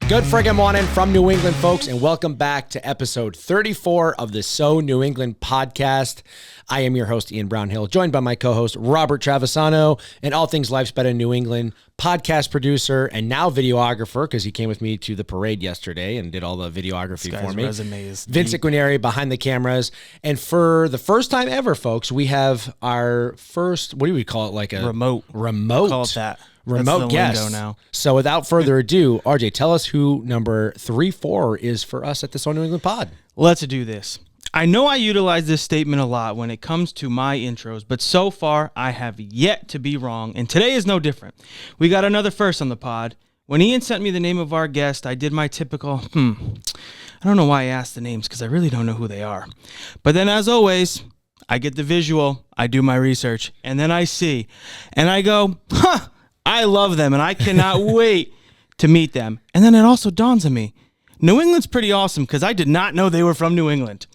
Good friggin' morning from New England, folks, and welcome back to episode 34 of the So New England podcast. I am your host, Ian Brownhill, joined by my co-host, Robert Travisano, and all things Life's Better in New England, podcast producer, and now videographer, because he came with me to the parade yesterday and did all the videography for me. Vincent Guineri behind the cameras. And for the first time ever, folks, we have our first, what do we call it? Like a remote. Call it that. Remote guest. Now. So without further ado, RJ, tell us who number 34 is for us at the So New England pod. Let's do this. I know I utilize this statement a lot when it comes to my intros, but so far I have yet to be wrong, and today is no different. We got another first on the pod. When Ian sent me the name of our guest, I did my typical, I don't know why I asked the names because I really don't know who they are. But then as always, I get the visual, I do my research, and then I see, and I go, I love them, and I cannot wait to meet them. And then it also dawns on me, New England's pretty awesome because I did not know they were from New England.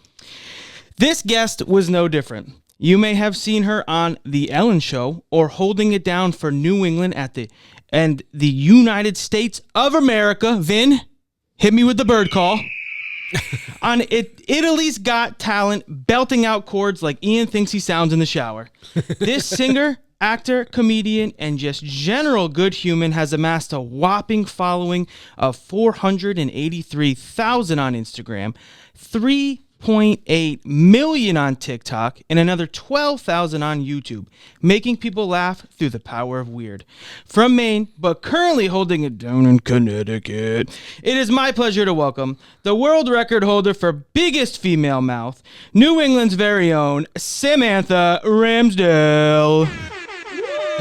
This guest was no different. You may have seen her on The Ellen Show or holding it down for New England at the United States of America. Vin, hit me with the bird call. On Italy's Got Talent, belting out chords like Ian thinks he sounds in the shower. This singer, actor, comedian, and just general good human has amassed a whopping following of 483,000 on Instagram, 3.8 million on TikTok, and another 12,000 on YouTube, making people laugh through the power of weird. From Maine, but currently holding it down in Connecticut, it is my pleasure to welcome the world record holder for biggest female mouth, New England's very own Samantha Ramsdell.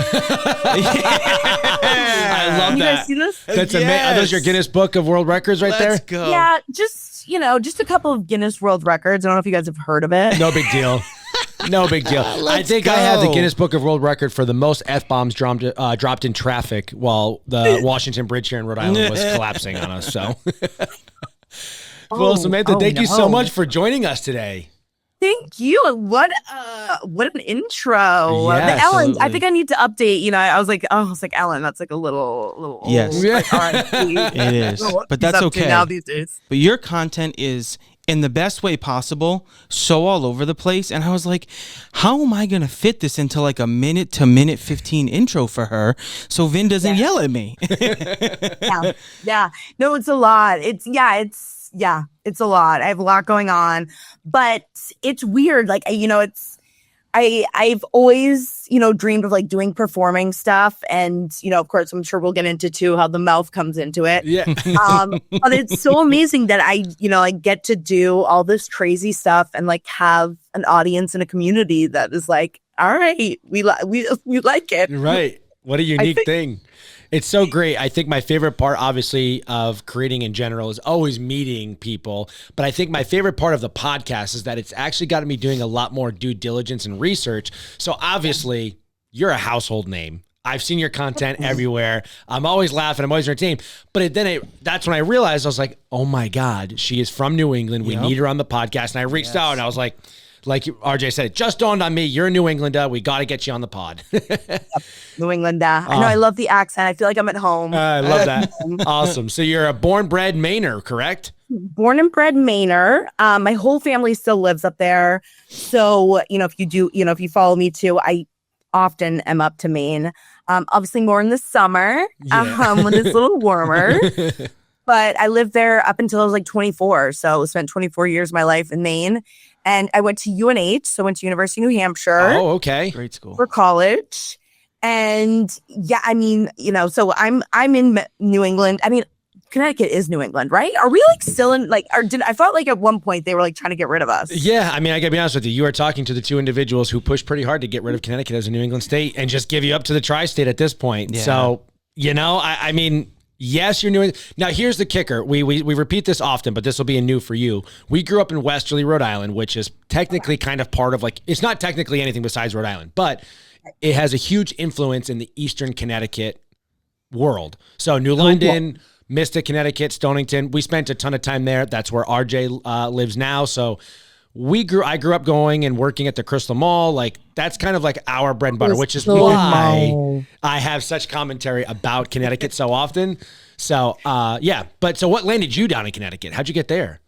I love you that. guys see this? That's amazing. Are those your Guinness Book of World Records right there? Let's go. Yeah, just a couple of Guinness World Records. I don't know if you guys have heard of it. No big deal. No big deal. I think I have the Guinness Book of World Record for the most F-bombs dropped in traffic while the Washington Bridge here in Rhode Island was collapsing on us. So, well, Samantha, thank you so much for joining us today. Thank you. What an intro. Yeah, the Ellen. absolutely. I think I need to update. I was like Ellen. That's like a little old. Yes. Like, R&B. It is, but that's okay. Now these days. But your content is, in the best way possible, so all over the place. And I was like, how am I going to fit this into like a minute to minute 15 intro for her so Vin doesn't yell at me? Yeah. No, it's a lot. It's a lot. I have a lot going on, but it's weird. Like, I've always, dreamed of like doing performing stuff. And, of course, I'm sure we'll get into too, how the mouth comes into it. Yeah. But it's so amazing that I get to do all this crazy stuff and like have an audience and a community that is like, all right, we like it. Right. What a unique thing. It's so great. I think my favorite part, obviously, of creating in general is always meeting people. But I think my favorite part of the podcast is that it's actually gotten me doing a lot more due diligence and research. So obviously, you're a household name. I've seen your content everywhere. I'm always laughing. I'm always entertained. But that's when I realized, I was like, oh my God, she is from New England. We need her on the podcast. And I reached out and I was like RJ said, it just dawned on me, you're in New Englandah. We got to get you on the pod. New Englandah. I know, I love the accent. I feel like I'm at home. I love that. Awesome. So you're a born-bred Mainer, correct? Born and bred Mainer. My whole family still lives up there. So, if you follow me too, I often am up to Maine. Obviously more in the summer when it's a little warmer. But I lived there up until I was like 24. So I spent 24 years of my life in Maine. And I went to UNH, so I went to University of New Hampshire. Oh, okay. Great school. For college. And so I'm in New England. I mean, Connecticut is New England, right? Are we like still in I felt like at one point they were like trying to get rid of us. Yeah, I mean, I gotta be honest with you. You are talking to the two individuals who pushed pretty hard to get rid of Connecticut as a New England state and just give you up to the tri-state at this point. Yeah. So, I mean, yes, you're New England. Now, here's the kicker. We repeat this often, but this will be new for you. We grew up in Westerly, Rhode Island, which is technically kind of part of it's not technically anything besides Rhode Island, but it has a huge influence in the Eastern Connecticut world. So New London, Mystic, Connecticut, Stonington. We spent a ton of time there. That's where RJ lives now. So I grew up going and working at the Crystal Mall. Like, that's kind of like our bread and butter, which is why I have such commentary about Connecticut so often. So, yeah. But so what landed you down in Connecticut? How'd you get there?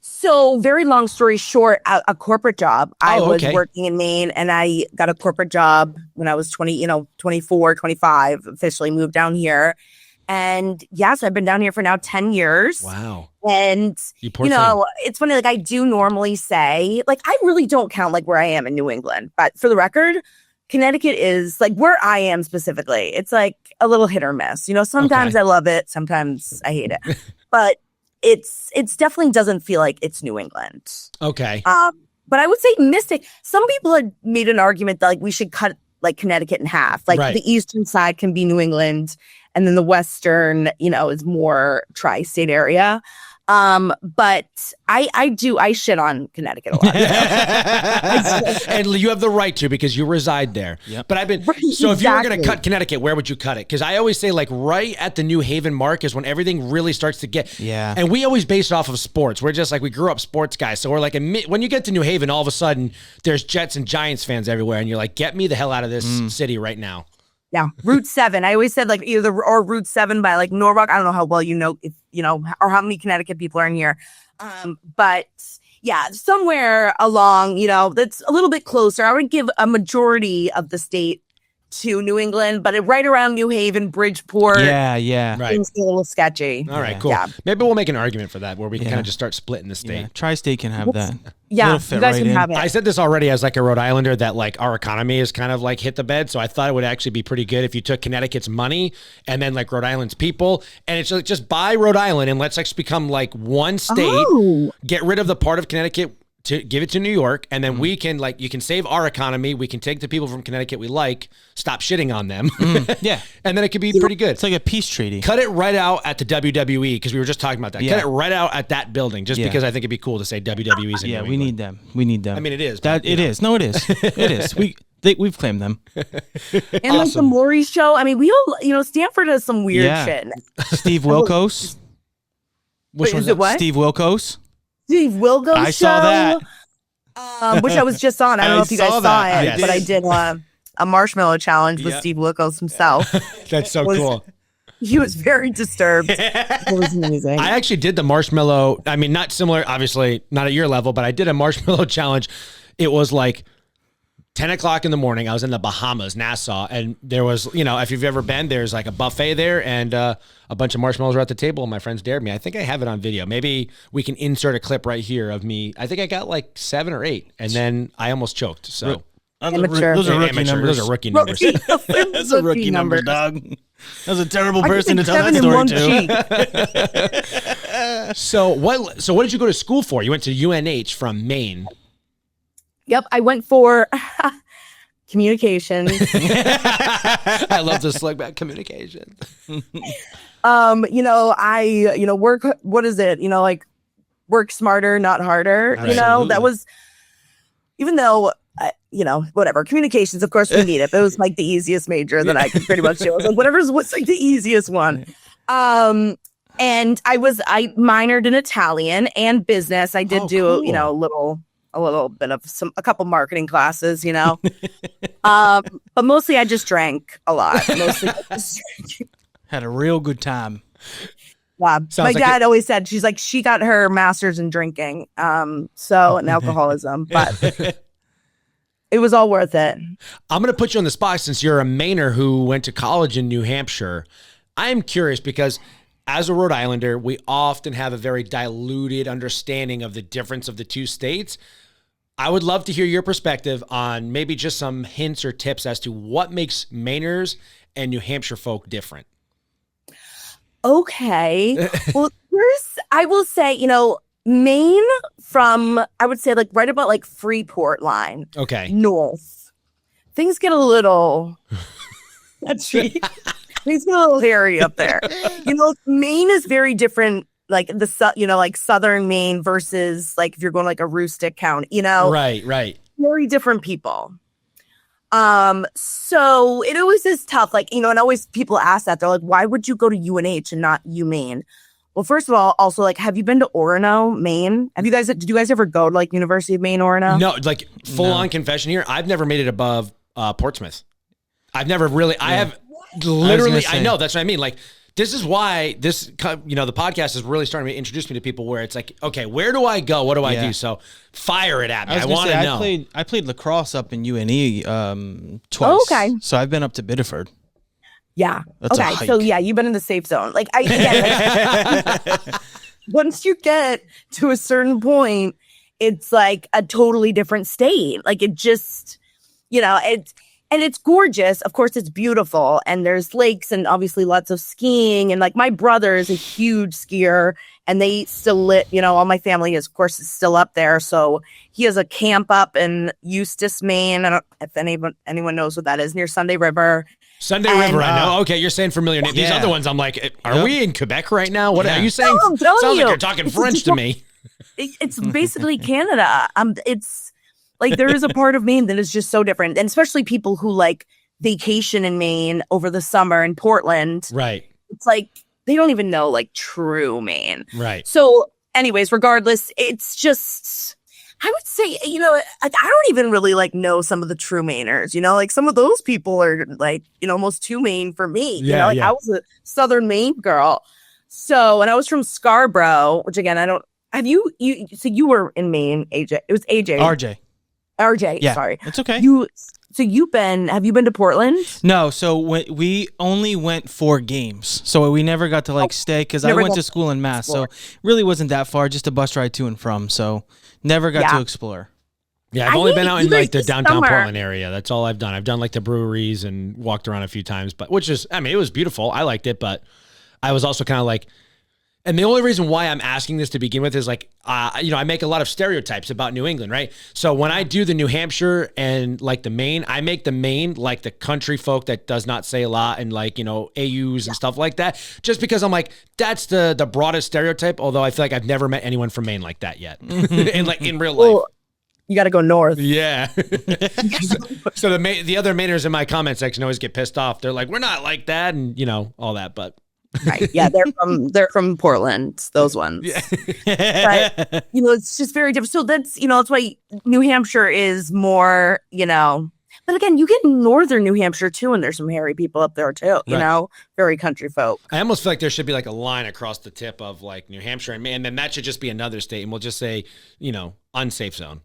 So very long story short, a corporate job. I was okay. working in Maine and I got a corporate job when I was 24, 25, officially moved down here. And yes, I've been down here for now 10 years. Wow. And, You poor thing. it's funny, like I do normally say, like, I really don't count like where I am in New England. But for the record, Connecticut is like where I am specifically. It's like a little hit or miss. Sometimes I love it. Sometimes I hate it. But it's definitely doesn't feel like it's New England. Okay. But I would say Mystic. Some people had made an argument that like we should cut like Connecticut in half. Like Right. the eastern side can be New England, and then the western, is more tri-state area. But I shit on Connecticut a lot. And you have the right to because you reside there. Yep. But so if you were going to cut Connecticut, where would you cut it? Because I always say like right at the New Haven mark is when everything really starts to get. Yeah. And we always base it off of sports. We're just like, we grew up sports guys. So we're like, when you get to New Haven, all of a sudden there's Jets and Giants fans everywhere. And you're like, get me the hell out of this city right now. Yeah, Route 7. I always said like either or Route 7 by like Norwalk. I don't know how well if or how many Connecticut people are in here. But yeah, somewhere along, that's a little bit closer. I would give a majority of the state to New England, but right around New Haven, Bridgeport. Yeah. Right. Things get a little sketchy. All right, Yeah. cool. Yeah. Maybe we'll make an argument for that where we can Yeah. kind of just start splitting the state. Yeah. Tri-state can have that. Yeah, It'll you fit guys right can in. have it. I said this already as like a Rhode Islander that like our economy is kind of like hit the bed. So I thought it would actually be pretty good if you took Connecticut's money and then like Rhode Island's people. And it's like, just buy Rhode Island and let's actually become like one state, Oh. get rid of the part of Connecticut to give it to New York. And then we can you can save our economy. We can take the people from Connecticut we like, stop shitting on them. Yeah. And then it could be pretty good. It's like a peace treaty. Cut it right out at the WWE because we were just talking about that. Yeah. Cut it right out at that building just Yeah. because I think it'd be cool to say WWE's in Yeah, New we England. need them. We need them. I mean, it is. That but, you it know. is. No, it is. It is. We've claimed them. And like the Maury show. I mean, we all, Stanford has some weird Yeah. shit. Steve Wilkos. Which Wait, one's is it that? what? Steve Wilkos. Steve Wilkos I show. saw that. Which I was just on. I don't I know if you guys saw saw that. it, I but I did. did a marshmallow challenge with Yeah. Steve Wilkos himself. That's so Was- cool. He was very disturbed. It was amazing. I actually did the marshmallow. I mean, not similar, obviously, not at your level, but I did a marshmallow challenge. It was like 10 o'clock in the morning. I was in the Bahamas, Nassau, and there was, if you've ever been, there's like a buffet there, and a bunch of marshmallows were at the table, and my friends dared me. I think I have it on video. Maybe we can insert a clip right here of me. I think I got like 7 or 8, and then I almost choked. So Amateur. Those are rookie amateur. numbers. Those are rookie numbers. That's a rookie number, dog. That's a terrible I could person to think tell 7 in that story one to. cheek. So what did you go to school for? You went to UNH from Maine. Yep, I went for communications. I love the slug back communication. I work. What is it? Like work smarter, not harder. Absolutely. That was, even though. Whatever. Communications, of course, we need it. But it was like the easiest major that I could pretty much do. I was like, what's like the easiest one. And I minored in Italian and business. I did do, cool. a little bit of a couple marketing classes, but mostly I just drank a lot. Mostly I just drank. Had a real good time. Yeah. Sounds My like dad always said, she's like, she got her master's in drinking. And alcoholism, but it was all worth it. I'm going to put you on the spot since you're a Mainer who went to college in New Hampshire. I'm curious because as a Rhode Islander, we often have a very diluted understanding of the difference of the two states. I would love to hear your perspective on maybe just some hints or tips as to what makes Mainers and New Hampshire folk different. Okay. Well, first, I will say, Maine from, I would say, like right about like Freeport line. Okay. North. Things get a little things get a little hairy up there. Maine is very different, like like southern Maine versus like if you're going like a rustic county, Right. very different people. So it always is tough. Like, and always people ask that. They're like, why would you go to UNH and not UMaine? Well, first of all, also like, have you been to Orono, Maine? Did you guys ever go to like University of Maine, Orono? No, like full on confession here. I've never made it above Portsmouth. I've never really, I have literally, I know, that's what I mean. Like this is why the podcast is really starting to introduce me to people where it's like, okay, where do I go? What do I do? So fire it at me. I want to know. I played lacrosse up in UNE twice. Oh, okay. So I've been up to Biddeford. Yeah. That's a okay. hike. So yeah, you've been in the safe zone. Like once you get to a certain point, it's like a totally different state. Like it just, and it's gorgeous. Of course, it's beautiful. And there's lakes and obviously lots of skiing. And like my brother is a huge skier and they still all my family is, of course, is still up there. So he has a camp up in Eustis, Maine. I don't know if anyone knows what that is, near Sunday River. River, I know. Okay, you're saying familiar names. These other ones, I'm like, are we in Quebec right now? What are you saying? No, I'm telling Sounds you. like you're talking French to me. It's basically Canada. It's like there is a part of Maine that is just so different, and especially people who like vacation in Maine over the summer in Portland. Right. It's like they don't even know like true Maine. Right. So, anyways, regardless, it's just. I would say, I don't even really like know some of the true Mainers, like some of those people are like, almost too Maine for me. I was a Southern Maine girl. So, and I was from Scarborough, which again, so you were in Maine, AJ. It was AJ. RJ. Yeah, sorry. it's okay. Have you been to Portland? No, so we only went 4 games. So we never got to stay because I went to school in Mass. So really wasn't that far, just a bus ride to and from. So never got to explore. Yeah, I've only been out in like the downtown Portland area. That's all I've done. I've done like the breweries and walked around a few times, but it was beautiful. I liked it, but I was also kind of like, and the only reason why I'm asking this to begin with is like, I make a lot of stereotypes about New England, right? So when I do the New Hampshire and like the Maine, I make the Maine like the country folk that does not say a lot and like, AUs and stuff like that, just because I'm like, that's the broadest stereotype. Although I feel like I've never met anyone from Maine like that yet in real life. You got to go north. Yeah. So the other Mainers in my comment section always get pissed off. They're like, we're not like that. And all that, but. Right. Yeah, they're from Portland, those ones. Yeah. But it's just very different. So that's that's why New Hampshire is more, but again, you get northern New Hampshire too, and there's some hairy people up there too, very country folk. I almost feel like there should be like a line across the tip of like New Hampshire and Maine, and then that should just be another state, and we'll just say, unsafe zone.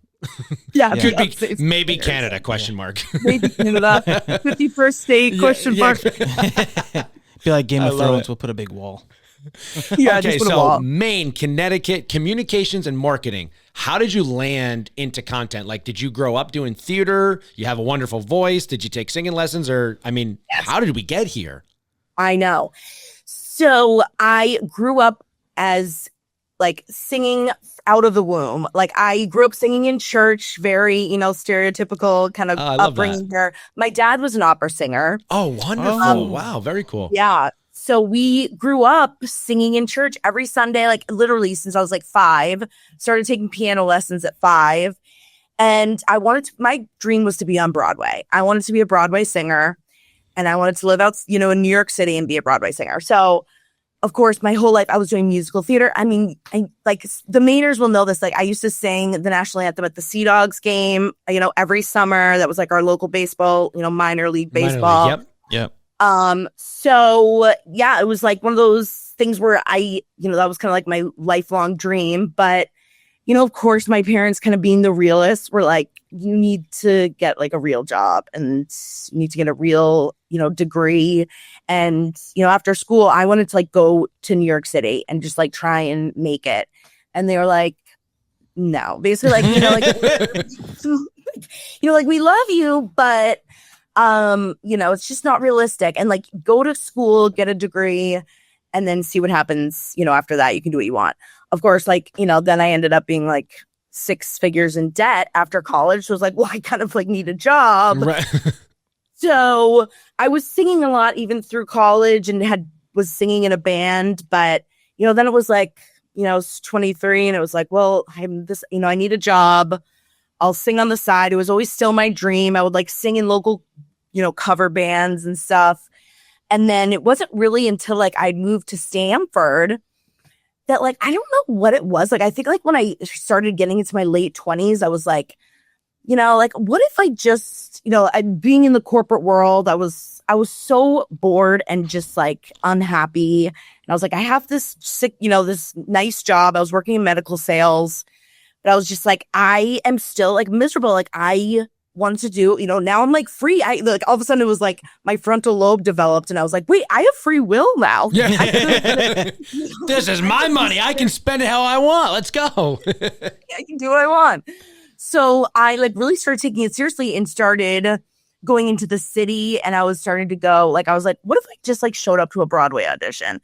Yeah, could be maybe Canada ? Mark. Maybe Canada. 51st state ? Mark. Be like Game of Thrones. We'll put a big wall. Yeah. Okay, just put a so wall. Maine, Connecticut, communications and marketing. How did you land into content? Like, did you grow up doing theater? You have a wonderful voice. Did you take singing lessons? Or, how did we get here? I know. So I grew up as like singing out of the womb. Like I grew up singing in church, very, stereotypical kind of upbringing here. My dad was an opera singer. Oh, wonderful. Wow. Very cool. Yeah. So we grew up singing in church every Sunday, like literally since I was like 5, started taking piano lessons at 5. And my dream was to be on Broadway. I wanted to be a Broadway singer and I wanted to live out, in New York City and be a Broadway singer. So of course, my whole life I was doing musical theater. I like the Mainers will know this. Like I used to sing the national anthem at the Sea Dogs game, every summer. That was like our local baseball, minor league baseball. Yep. So yeah, it was like one of those things where that was kind of like my lifelong dream. But, of course, my parents kind of being the realists were like, you need to get like a real job and you need to get a real, degree. And, after school, I wanted to like go to New York City and just like try and make it. And they were like, no, basically like, like we love you, but, it's just not realistic. And like go to school, get a degree, and then see what happens. After that, you can do what you want. Of course, like, then I ended up being like 6 figures in debt after college. So I was like, well, I kind of like need a job. Right. So I was singing a lot even through college and was singing in a band. But, then it was like, I was 23 and it was like, well, I need a job. I'll sing on the side. It was always still my dream. I would like sing in local, cover bands and stuff. And then it wasn't really until like I'd moved to Stamford that like, I don't know what it was. Like, I think like when I started getting into my late 20s, I was like, like, what if I just, being in the corporate world, I was so bored and just like unhappy. And I was like, I have this this nice job. I was working in medical sales, but I was just like, I am still like miserable. Like I wanted to do, now I'm like free. I like all of a sudden it was like my frontal lobe developed and I was like, wait, I have free will now. Yeah. This is my money. I can spend it how I want. Let's go. I can do what I want. So I like really started taking it seriously and started going into the city, and I was starting to go, like, I was like, what if I just like showed up to a Broadway audition?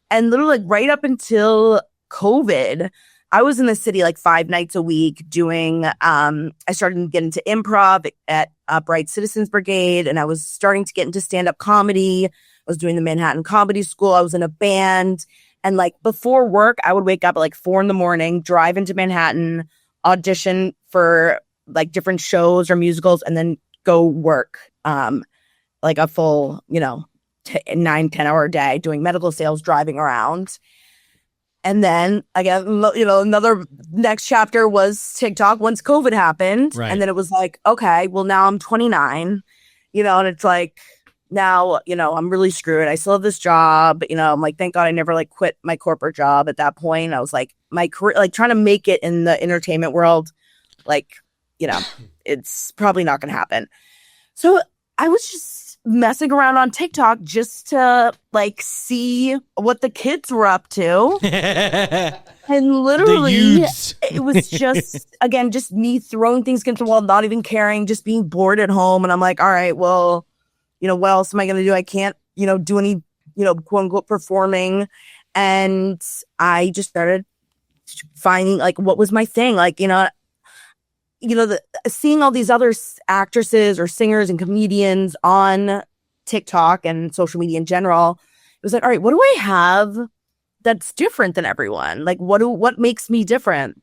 And literally like right up until COVID, I was in the city like 5 nights a week doing, I started to get into improv at Bright Citizens Brigade, and I was starting to get into stand-up comedy. I was doing the Manhattan Comedy School. I was in a band. And like before work, I would wake up at like 4 a.m, drive into Manhattan, audition for like different shows or musicals, and then go work like a full, 9-10 hour day doing medical sales, driving around. And then again, another next chapter was TikTok once COVID happened. Right. And then it was like, okay, well now I'm 29, and it's like, now, I'm really screwed. I still have this job, I'm like, thank God I never like quit my corporate job at that point. I was like, my career, like trying to make it in the entertainment world, like, it's probably not going to happen. So I was just messing around on TikTok just to like see what the kids were up to. And literally it was just, again, just me throwing things against the wall, not even caring, just being bored at home. And I'm like, all right, well, what else am I going to do? I can't, do any, quote unquote performing. And I just started finding like what was my thing. Like, seeing all these other actresses or singers and comedians on TikTok and social media in general, it was like, all right, what do I have that's different than everyone? Like, what makes me different?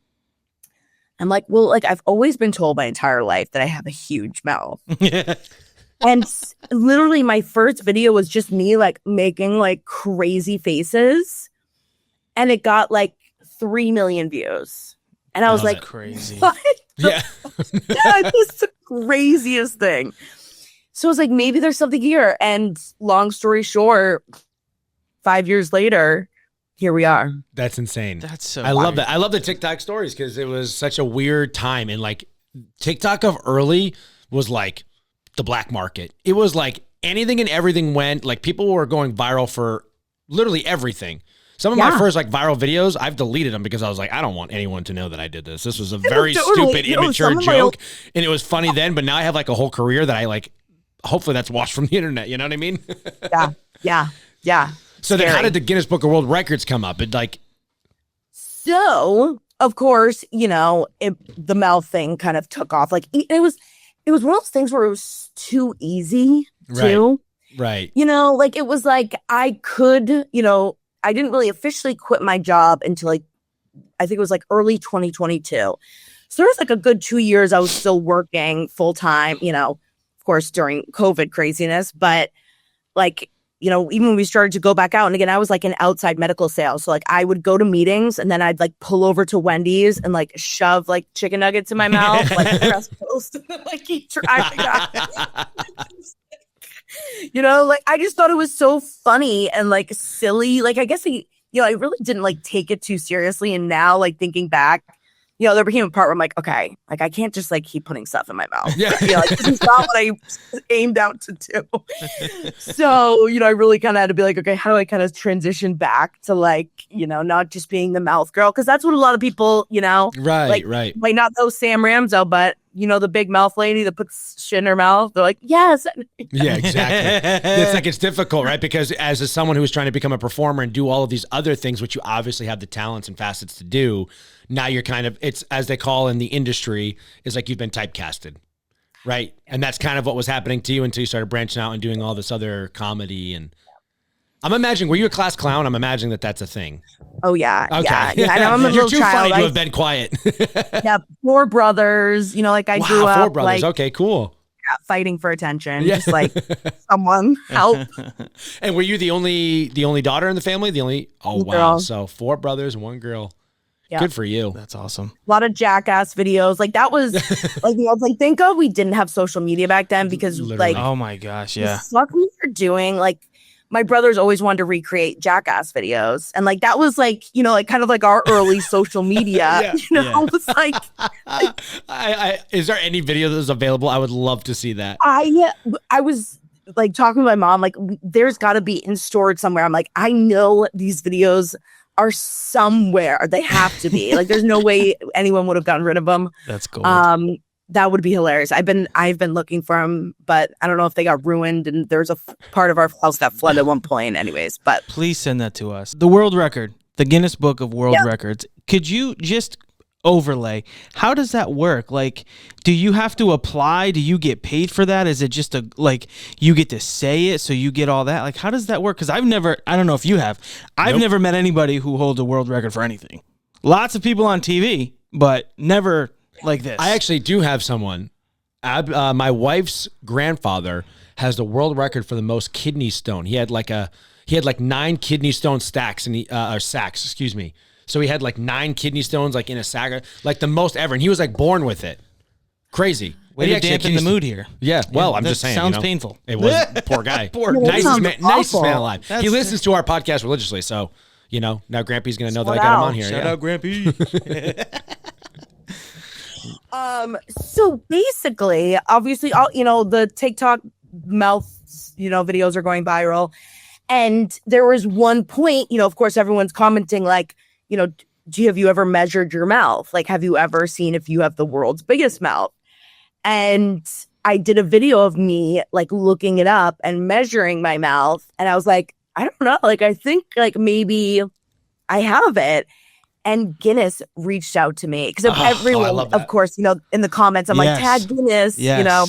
I'm like, well, like I've always been told my entire life that I have a huge mouth. And literally my first video was just me like making like crazy faces, and it got like 3 million views. And I was like, crazy. What? Yeah. It's the craziest thing. So I was like, maybe there's something here. And long story short, 5 years later, here we are. That's insane. That's so I love that. I love the TikTok stories because it was such a weird time. And like TikTok of early was like the black market. It was like anything and everything went. Like people were going viral for literally everything. Some of my first like viral videos, I've deleted them because I was like, I don't want anyone to know that I did this. This was a very stupid, immature joke. And it was funny then, but now I have like a whole career that I like, hopefully that's washed from the internet. You know what I mean? Yeah. So then how did the Guinness Book of World Records come up? So of course, the mouth thing kind of took off. Like it was one of those things where it was too easy too. Right. Like it was like I could, I didn't really officially quit my job until like, I think it was like early 2022. So there was like a good 2 years I was still working full time, of course, during COVID craziness. But like, even when we started to go back out, and again, I was like in outside medical sales. So like I would go to meetings and then I'd like pull over to Wendy's and like shove like chicken nuggets in my mouth, like press post, and then, like keep driving. Like I just thought it was so funny and like silly. Like I guess I really didn't like take it too seriously. And now like thinking back, there became a part where I'm like, okay, like I can't just like keep putting stuff in my mouth. Yeah. Like this is not what I aimed out to do. So, I really kind of had to be like, okay, how do I kind of transition back to like, not just being the mouth girl? Because that's what a lot of people, right. Might not know Sam Ramsdell, but the big mouth lady that puts shit in her mouth. They're like, yes. Yeah, exactly. It's like, it's difficult, right? Because as someone who's trying to become a performer and do all of these other things, which you obviously have the talents and facets to do, now you're kind of, it's as they call in the industry, is like you've been typecasted, right? And that's kind of what was happening to you until you started branching out and doing all this other comedy. And I'm imagining, were you a class clown? I'm imagining that that's a thing. Oh, yeah. Okay. Yeah. And I'm a You're little too child. funny to have been quiet. Yeah. 4 brothers, like I grew up 4 brothers. like, okay, cool. fighting for attention. Yeah. Just like someone help. And were you the only daughter in the family? Oh, wow. Girl. So 4 brothers and 1 girl. Yeah. Good for you. That's awesome. A lot of jackass videos. Like that was like, you know, like thank God we didn't have social media back then because Literally. like, Oh my gosh, the yeah. stuff we were doing, like my brothers always wanted to recreate jackass videos. And like, that was like, you know, like kind of like our early social media, Yeah. you know, it's like, Is there any video that is available? I would love to see that. I was like talking to my mom, like there's got to be stored somewhere. I'm like, I know these videos are somewhere. They have to be. Like, there's no way anyone would have gotten rid of them. That's cool. That would be hilarious. I've been looking for them, but I don't know if they got ruined. And there's a part of our house that flooded at one point, anyways. But Please send that to us. The world record, the Guinness Book of World Records. Could you just overlay? How does that work? Like, do you have to apply? Do you get paid for that? Is it just like you get to say it, so you get all that? Like, how does that work? Because I don't know if you have. I've never met anybody who holds a world record for anything. Lots of people on TV, but never like this. I actually do have someone. My wife's grandfather has the world record for the most kidney stone. He had like 9 kidney stone stacks or sacks, excuse me. So he had like 9 kidney stones like in a sack, like the most ever, and he was like born with it. Crazy. Way to dampen the mood here. Yeah, well, I'm just saying. Sounds painful. It was poor guy. Nicest man alive. He listens to our podcast religiously, so you know now Grampy's gonna know that I got him on here. Shout out, Grampy. So basically, obviously, all you know, the TikTok mouth, you know, videos are going viral, and there was one point, you know, of course, everyone's commenting like, you know, have you ever measured your mouth? Like, have you ever seen if you have the world's biggest mouth? And I did a video of me like looking it up and measuring my mouth. And I was like, I don't know. Like, I think like maybe I have it. And Guinness reached out to me because everyone, of course, you know, in the comments, I'm like, tag Guinness, you know.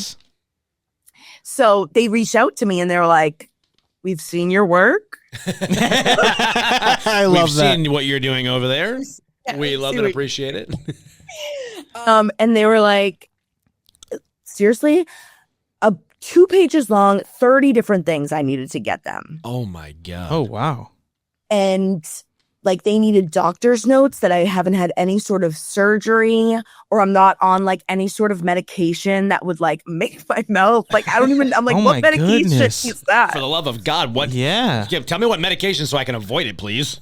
So they reached out to me and they were like, we've seen your work. I love that. We've seen what you're doing over there. Yeah, we love and appreciate it. And they were like, seriously, 2 pages long, 30 different things I needed to get them. Oh my God. Oh, wow. And like they needed doctor's notes that I haven't had any sort of surgery or I'm not on like any sort of medication that would like make my mouth. Like, I don't even, I'm like, what medication is that? For the love of God, what? Yeah. Tell me what medication so I can avoid it, please.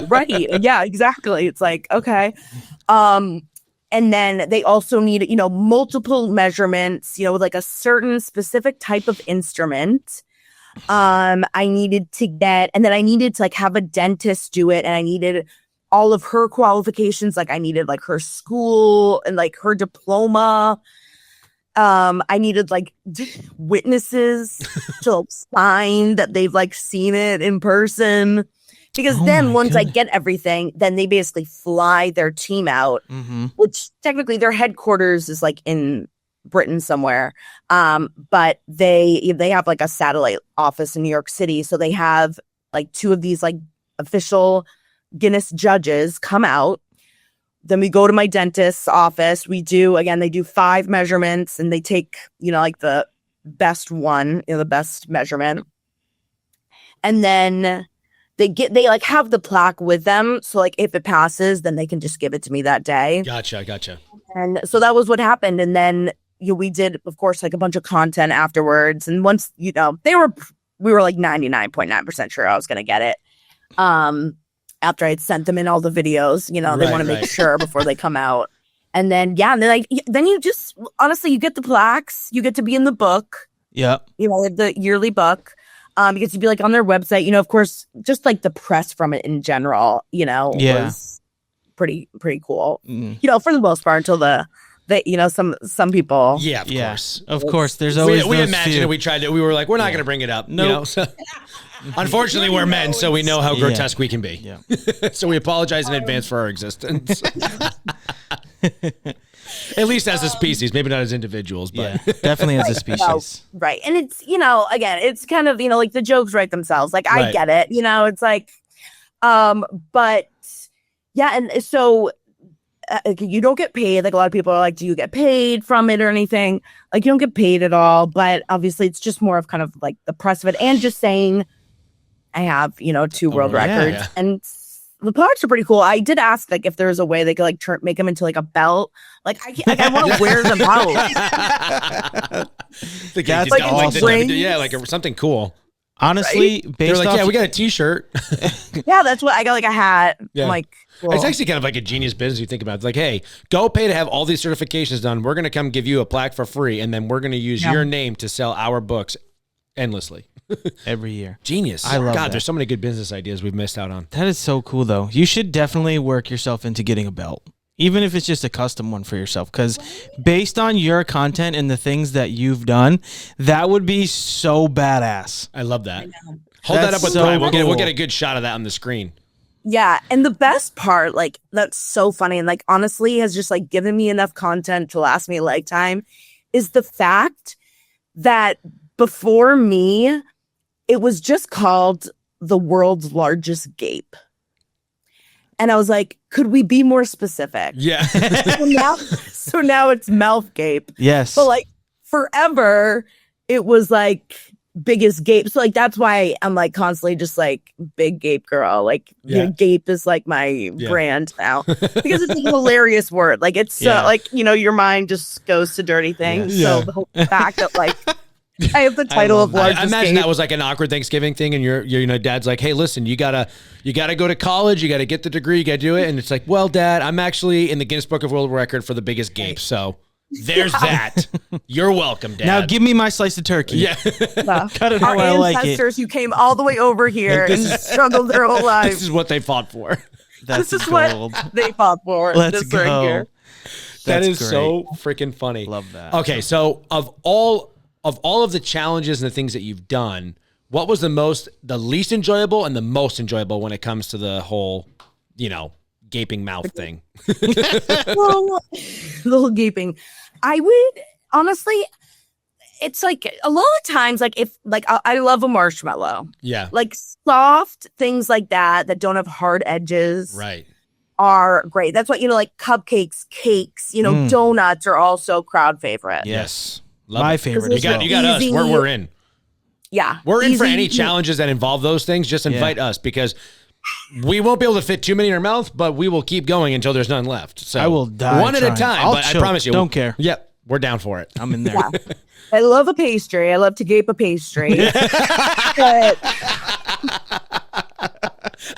Right. Yeah, exactly. It's like, okay. And then they also need, you know, multiple measurements, you know, with like a certain specific type of instrument. I needed to get, and then I needed to like have a dentist do it, and I needed all of her qualifications. Like I needed like her school and like her diploma. I needed like witnesses to sign that they've like seen it in person. Because then once I get everything, then they basically fly their team out, which technically their headquarters is like in Britain somewhere. But they have like a satellite office in New York City. So they have like 2 of these like official Guinness judges come out. Then we go to my dentist's office. They do 5 measurements and they take, you know, like the best one, you know, the best measurement. And then they like have the plaque with them. So like if it passes, then they can just give it to me that day. Gotcha. And so that was what happened. And then we did, of course, like a bunch of content afterwards. And once, you know, we were like 99.9% sure I was going to get it. After I'd sent them in all the videos, you know, they want to make sure before they come out. And then, then you just, honestly, you get the plaques, you get to be in the book. Yeah. You know, the yearly book. Because you'd be like on their website, you know, of course, just like the press from it in general, you know, was pretty cool. You know, for the most part, until the you know, some people. Yeah, of course. Of course. There's always we imagined it. We tried to. We were like, we're not going to bring it up. No. You know? So, unfortunately, we're men, so we know how grotesque we can be. Yeah. So we apologize in advance for our existence. At least as a species, maybe not as individuals, but definitely as a species. Right. And it's, you know, again, it's kind of, you know, like the jokes write themselves. Like, I get it, you know, it's like, but yeah. And so you don't get paid. Like a lot of people are like, do you get paid from it or anything? Like you don't get paid at all. But obviously it's just more of kind of like the press of it and just saying I have, you know, 2 world records. And the products are pretty cool. I did ask like if there's a way they could like make them into like a belt. Like I want to wear them out. Like something cool. Honestly, right? They're like, we got a T-shirt. Yeah, that's what I got. Like a hat. Yeah. I'm like, cool. It's actually kind of like a genius business. You think about it. It's like, hey, go pay to have all these certifications done. We're gonna come give you a plaque for free, and then we're gonna use your name to sell our books endlessly. Every year. Genius. I love God, that. There's so many good business ideas we've missed out on. That is so cool, though. You should definitely work yourself into getting a belt, even if it's just a custom one for yourself, because based on your content and the things that you've done, that would be so badass. I love that. Hold that up with pride. We'll get a good shot of that on the screen. Yeah, and the best part, like, that's so funny, and like honestly has just like given me enough content to last me a lifetime, is the fact that before me, it was just called the world's largest gape. And I was like, could we be more specific? Yeah. so now it's mouth gape. Yes. But like forever, it was like biggest gape. So like that's why I'm like constantly just like big gape girl. Like you know, gape is like my brand now because it's a hilarious word. Like it's like, you know, your mind just goes to dirty things. So the whole fact that like I have the title of largest. I imagine gape. that was like an awkward Thanksgiving thing, and your you know, dad's like, "Hey, listen, you gotta go to college, you gotta get the degree, you gotta do it." And it's like, "Well, Dad, I'm actually in the Guinness Book of World Record for the biggest gape, so there's that. You're welcome, Dad." Now give me my slice of turkey. Yeah, cut it Our how I like it. ancestors who came all the way over here and struggled their whole lives. This is what they fought for. That's this is gold. what they fought for. Let's this go. Right here. That That's is great. so freaking funny. Love that. Okay, so of all of the challenges and the things that you've done, what was the least enjoyable and the most enjoyable when it comes to the whole, you know, gaping mouth thing? Well, the whole gaping. I would honestly, it's like a lot of times, like if like I love a marshmallow. Yeah. Like soft things like that don't have hard edges. Right. Are great. That's what, you know, like cupcakes, cakes, you know, donuts are also crowd favorite. Yes. Love my favorite. You got us. We're in. Yeah. We're in for any challenges that involve those things. Just invite us because we won't be able to fit too many in our mouth, but we will keep going until there's none left. So I will die one at a time. But I promise you, don't care. Yep, we're down for it. I'm in there. Yeah. I love a pastry. I love to gape a pastry. But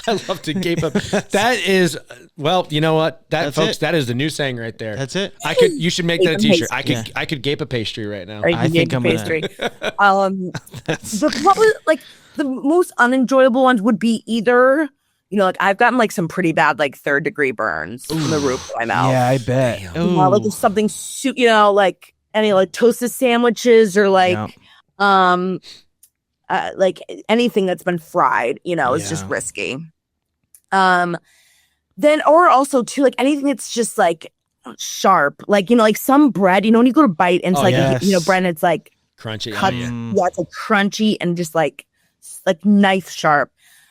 I love to gape up. That is, well, you know what? That, That's folks, it. that is the new saying right there. That's it. You should make that a t-shirt. Pastry. I could gape a pastry right now. I think I'm pastry. But what was like the most unenjoyable ones would be either, you know, like I've gotten like some pretty bad like 3rd-degree burns from the roof of my mouth. Yeah, I bet. Like something, you know, like any like toasted sandwiches or like like anything that's been fried, you know, is just risky. Then or also too, like anything that's just like sharp, like, you know, like some bread, you know, when you go to bite and it's you know, bread and it's like crunchy. Cut, it's like crunchy and just like knife sharp.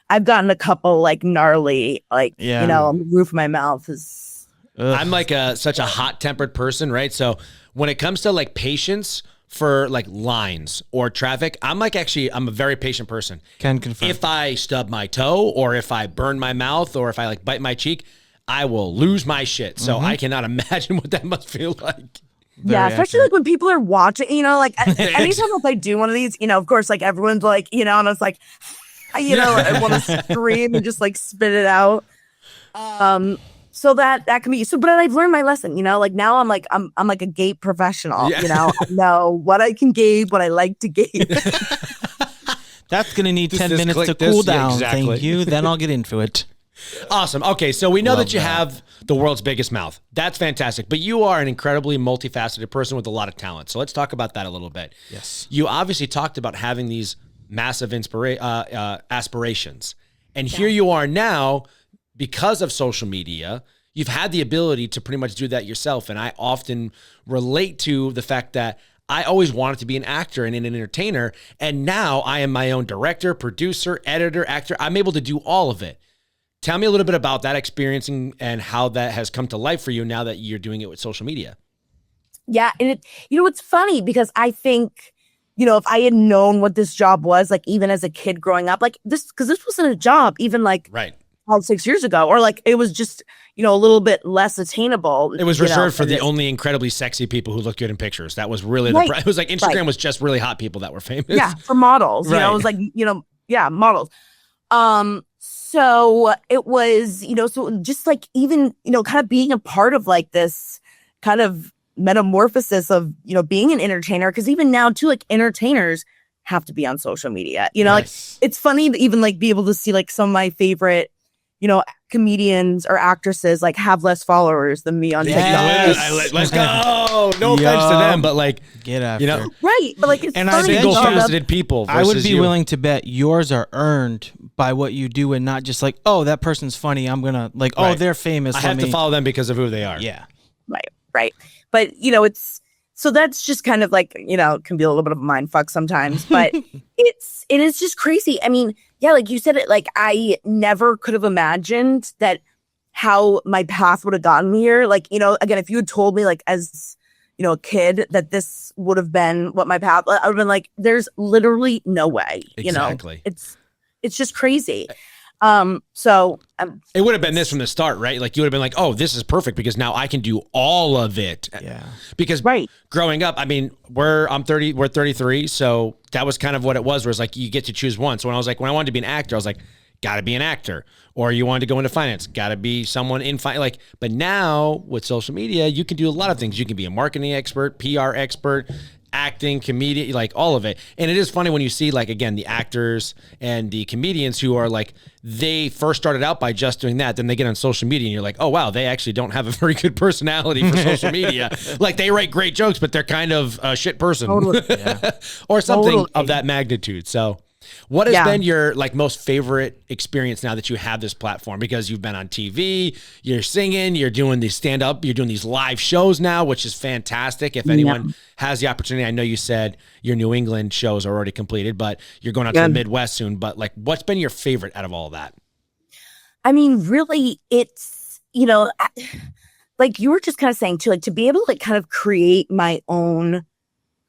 I've gotten a couple like gnarly, like, you know, on the roof of my mouth is. I'm like such a hot tempered person, right? So when it comes to like patience for like lines or traffic, I'm a very patient person. Can confirm. If I stub my toe or if I burn my mouth or if I like bite my cheek, I will lose my shit. So I cannot imagine what that must feel like. Yeah, especially like when people are watching, you know, like anytime if I do one of these, you know, of course, like everyone's like, you know, and it's like, you know, I want to scream and just like spit it out. So that can be so, but I've learned my lesson, you know, like now I'm like a gape professional, you know, I know what I can gape, what I like to gape. That's going to need 10 minutes to cool down. Exactly. Thank you. Then I'll get into it. Awesome. Okay, so we know that you have the world's biggest mouth. That's fantastic. But you are an incredibly multifaceted person with a lot of talent. So let's talk about that a little bit. Yes. You obviously talked about having these massive aspirations. And here you are now, because of social media, you've had the ability to pretty much do that yourself. And I often relate to the fact that I always wanted to be an actor and an entertainer. And now I am my own director, producer, editor, actor. I'm able to do all of it. Tell me a little bit about that experience and how that has come to life for you now that you're doing it with social media. Yeah. And you know, it's funny because I think, you know, if I had known what this job was, like even as a kid growing up, like because this wasn't a job, even like 5-6 years ago, or like it was just, a little bit less attainable. It was reserved for the only incredibly sexy people who look good in pictures. That was really it was like Instagram was just really hot people that were famous. Yeah, for models. It was like, models. So it was, so just like even, kind of being a part of like this kind of metamorphosis of, being an entertainer. Cause even now too, like entertainers have to be on social media, like it's funny to even like be able to see like some of my favorite, comedians or actresses like have less followers than me on TikTok. Let's go. No offense to them, but like, get after. Right. But like, it's and funny. Single-faceted people. I would be willing to bet yours are earned by what you do and not just like, oh, that person's funny. I'm going to like, oh, they're famous. I have to follow them because of who they are. Yeah. Right. But, so that's just kind of like, can be a little bit of a mind fuck sometimes, but it is just crazy. I mean, yeah, like you said it, like I never could have imagined that how my path would have gotten here. Like, again, if you had told me like as, a kid that this would have been what my path, I would have been like, there's literally no way, Exactly. It's just crazy. It would have been this from the start, right? Like you would have been like, oh, this is perfect because now I can do all of it. Yeah. Because growing up, I mean, we're 33. So that was kind of what it was, where it's like, you get to choose one. So when I wanted to be an actor, I was like, gotta be an actor. Or you wanted to go into finance, gotta be someone in finance. But now with social media, you can do a lot of things. You can be a marketing expert, PR expert, acting, comedian, like all of it. And it is funny when you see like, again, the actors and the comedians who are like, they first started out by just doing that. Then they get on social media and you're like, oh, wow, they actually don't have a very good personality for social media. Like they write great jokes, but they're kind of a shit person. Totally. Or something of that magnitude. So what has been your like most favorite experience now that you have this platform? Because you've been on TV, you're singing, you're doing these stand-up, you're doing these live shows now, which is fantastic. If anyone has the opportunity, I know you said your New England shows are already completed, but you're going out to the Midwest soon. But like, what's been your favorite out of all that? I mean, really, it's, like you were just kind of saying too, like to be able to like kind of create my own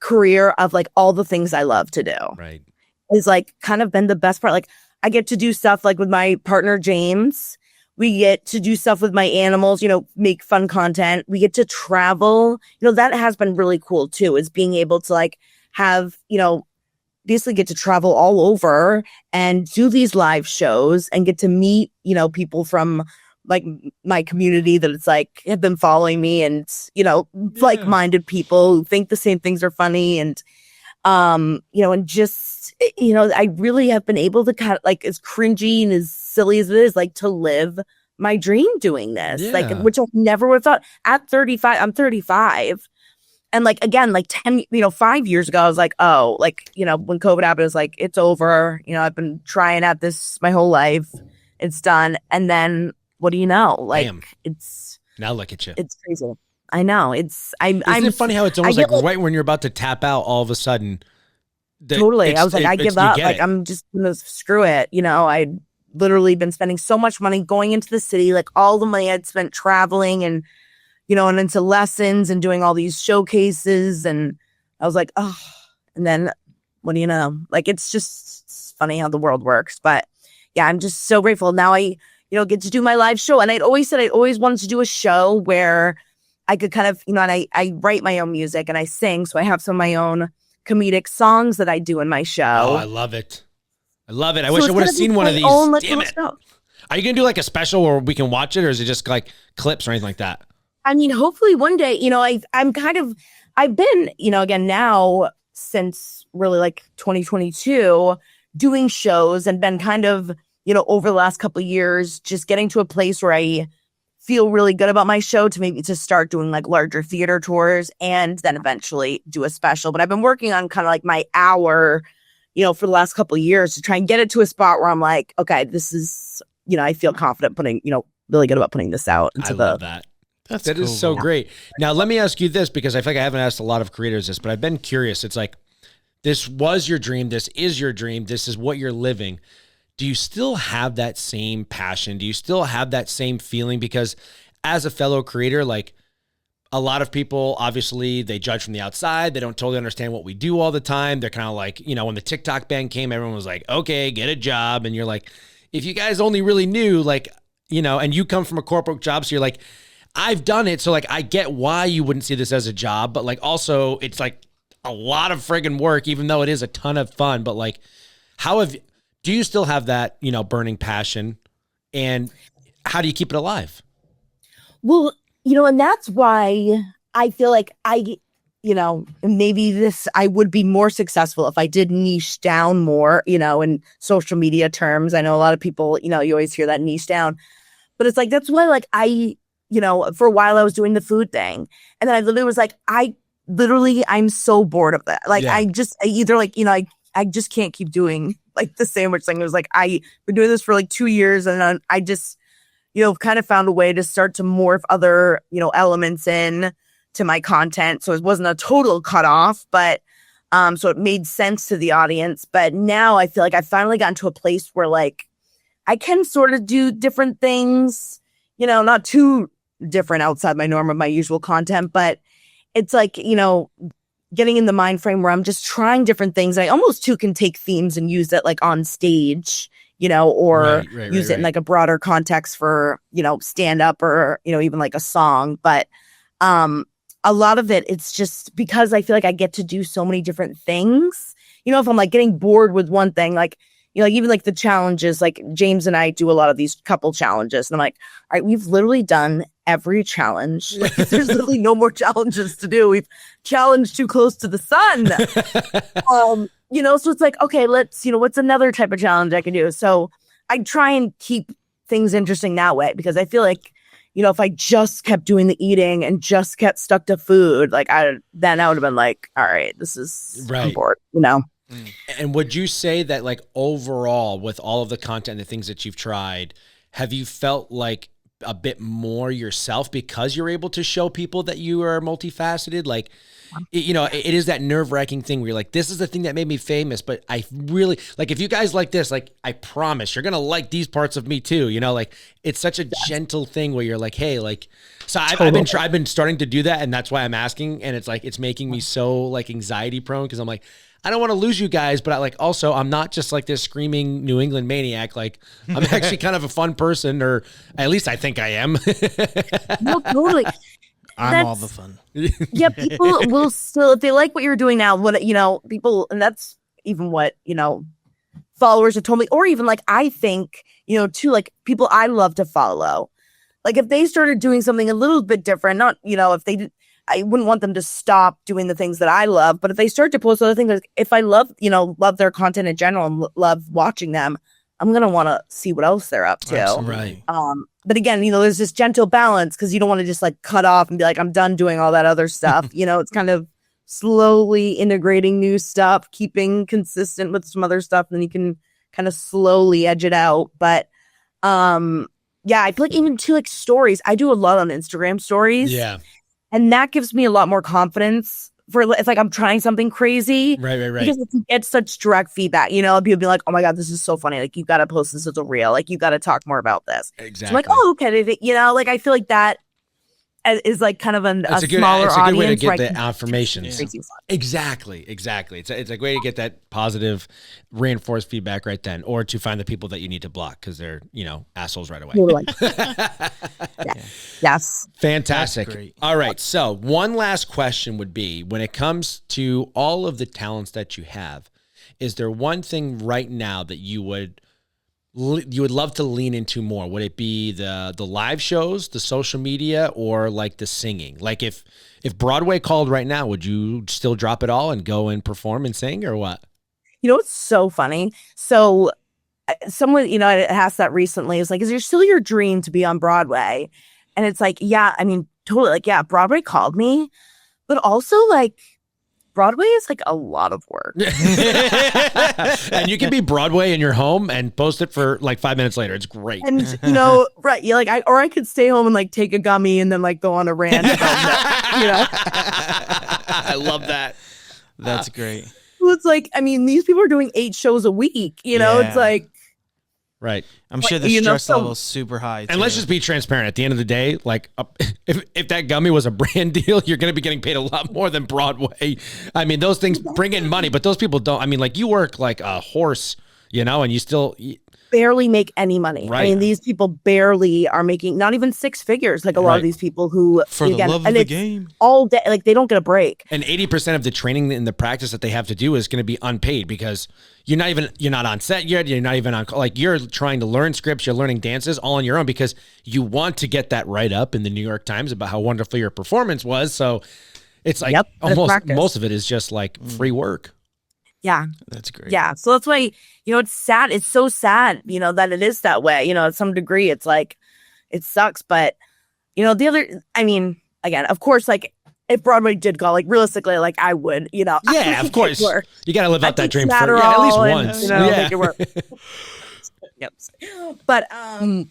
career of like all the things I love to do. Right. Is like kind of been the best part. Like I get to do stuff like with my partner, James. We get to do stuff with my animals, make fun content. We get to travel. That has been really cool too, is being able to like have, basically get to travel all over and do these live shows and get to meet, people from like my community that it's like have been following me and, like-minded people who think the same things are funny and, and just, I really have been able to kind of like as cringy and as silly as it is, like to live my dream doing this, like, which I never would have thought at 35, I'm 35. And like, again, like 5 years ago, I was like, oh, like, when COVID happened, it was like, it's over. I've been trying at this my whole life. It's done. And then what do you know? Like, Bam. It's now look at you. It's crazy. I know. Isn't it funny how it's almost like right when you're about to tap out, all of a sudden. Totally. I was like, I give up. Like, I'm just going to screw it. I'd literally been spending so much money going into the city, like all the money I'd spent traveling and, and into lessons and doing all these showcases. And I was like, oh, and then what do you know? Like, it's funny how the world works. But yeah, I'm just so grateful. Now I, get to do my live show. And I'd always said I always wanted to do a show where I could kind of, and I write my own music and I sing. So I have some of my own comedic songs that I do in my show. Oh, I love it. I wish I would have seen one of these. Damn it. Show. Are you going to do like a special where we can watch it, or is it just like clips or anything like that? I mean, hopefully one day, I've been, again, now since really like 2022 doing shows and been kind of, over the last couple of years, just getting to a place where I feel really good about my show to maybe to start doing like larger theater tours and then eventually do a special. But I've been working on kind of like my hour, for the last couple of years to try and get it to a spot where I'm like, okay, this is, I feel confident putting, really good about putting this out. I love that. That cool. Is so great. Now, let me ask you this, because I feel like I haven't asked a lot of creators this, but I've been curious. It's like, this was your dream. This is your dream. This is what you're living. Do you still have that same passion? Do you still have that same feeling? Because as a fellow creator, like a lot of people, obviously they judge from the outside. They don't totally understand what we do all the time. They're kind of like, when the TikTok ban came, everyone was like, okay, get a job. And you're like, if you guys only really knew, like, you know, and you come from a corporate job, so you're like, I've done it, so like I get why you wouldn't see this as a job, but like also it's like a lot of friggin' work, even though it is a ton of fun. But like, do you still have that, you know, burning passion, and how do you keep it alive? Well, you know, and that's why I feel like you know, maybe I would be more successful if I did niche down more, you know, in social media terms. I know a lot of people, you know, you always hear that niche down, but it's like, that's why, like, you know, for a while I was doing the food thing. And then I literally was like, I'm so bored of that. Like, I either like, you know, I just can't keep doing like the sandwich thing. It was like, I've been doing this for like 2 years, and I just, you know, kind of found a way to start to morph other, you know, elements in to my content. So it wasn't a total cutoff, but so it made sense to the audience. But now I feel like I've finally gotten to a place where like I can sort of do different things, you know, not too different outside my norm of my usual content, but it's like, you know, getting in the mind frame where I'm just trying different things. I almost too can take themes and use it like on stage, you know, or use it in like a broader context for, you know, stand up or, you know, even like a song. But a lot of it, it's just because I feel like I get to do so many different things. You know, if I'm like getting bored with one thing, like, you know, like even like the challenges, like James and I do a lot of these couple challenges. And I'm like, all right, we've literally done every challenge. Like, there's literally no more challenges to do. We've challenged too close to the sun. You know, so it's like, okay, let's, you know, what's another type of challenge I can do? So I try and keep things interesting that way, because I feel like, you know, if I just kept doing the eating and just kept stuck to food, like then I would have been like, all right, this is I'm bored, you know? And would you say that like overall with all of the content and the things that you've tried, have you felt like a bit more yourself because you're able to show people that you are multifaceted? Like, you know, it is that nerve-wracking thing where you're like, this is the thing that made me famous, but I really, like, if you guys like this, like, I promise you're going to like these parts of me too, you know, like, it's such a gentle thing where you're like, hey, like, so I've been starting to do that, and that's why I'm asking, and it's like, it's making me so, like, anxiety prone, because I'm like, I don't want to lose you guys, but I'm not just like this screaming New England maniac. Like, I'm actually kind of a fun person, or at least I think I am. No, totally. I'm all the fun. Yeah, people will still, if they like what you're doing now, what, you know, people, and that's even what, you know, followers have told me, or even like, I think, you know, too, like people I love to follow, like if they started doing something a little bit different, not, you know, if they did, I wouldn't want them to stop doing the things that I love, but if they start to post other things, like if I love their content in general and love watching them, I'm going to want to see what else they're up to. Absolutely. Right. But again, you know, there's this gentle balance, because you don't want to just like cut off and be like, I'm done doing all that other stuff. You know, it's kind of slowly integrating new stuff, keeping consistent with some other stuff, and then you can kind of slowly edge it out. But yeah, I feel like even too, like stories, I do a lot on Instagram stories. Yeah. And that gives me a lot more confidence for, it's like I'm trying something crazy. Right. Because if you get such direct feedback, you know, people be like, oh my God, this is so funny. Like, you got to post this as a reel. Like, you got to talk more about this. Exactly. So I'm like, oh, okay. You know, like, I feel like that is like kind of a smaller audience. It's a good way to get the affirmations. Yeah. Exactly. It's a way to get that positive reinforced feedback right then, or to find the people that you need to block because they're, you know, assholes right away. Yeah. Yes. Fantastic. All right. So one last question would be, when it comes to all of the talents that you have, is there one thing right now that you would love to lean into more? Would it be the live shows, the social media, or like the singing? Like if Broadway called right now, would you still drop it all and go and perform and sing, or what? You know, it's so funny. So someone, you know, I asked that recently. It's like, is it still your dream to be on Broadway? And it's like, yeah, I mean, totally. Like, yeah, Broadway called me, but also like, Broadway is like a lot of work. And you can be Broadway in your home and post it for like 5 minutes later. It's great. And you know, right. Yeah, like I could stay home and like take a gummy and then like go on a rant about it, you know? I love that. That's great. It's like, I mean, these people are doing 8 shows a week, you know? It's like, right. I'm sure the stress level is super high. And let's just be transparent. At the end of the day, like if that gummy was a brand deal, you're going to be getting paid a lot more than Broadway. I mean, those things bring in money, but those people don't. I mean, like you work like a horse, you know, and you still, barely make any money. Right. I mean, these people barely are making not even six figures. Like a lot of these people who, for the love of the game, all day, like they don't get a break. And 80% of the training and the practice that they have to do is going to be unpaid because you're not on set yet. You're not even on, like, you're trying to learn scripts. You're learning dances all on your own because you want to get that right up in the New York Times about how wonderful your performance was. So it's like almost most of it is just like free work. Yeah. That's great. Yeah. So that's why, it's sad. It's so sad, that it is that way. At some degree, it's like, it sucks. But, again, of course, like if Broadway did go, like realistically, like I would, Yeah, of course. You got to live out that dream for at least once. Make it work. Yep. But, and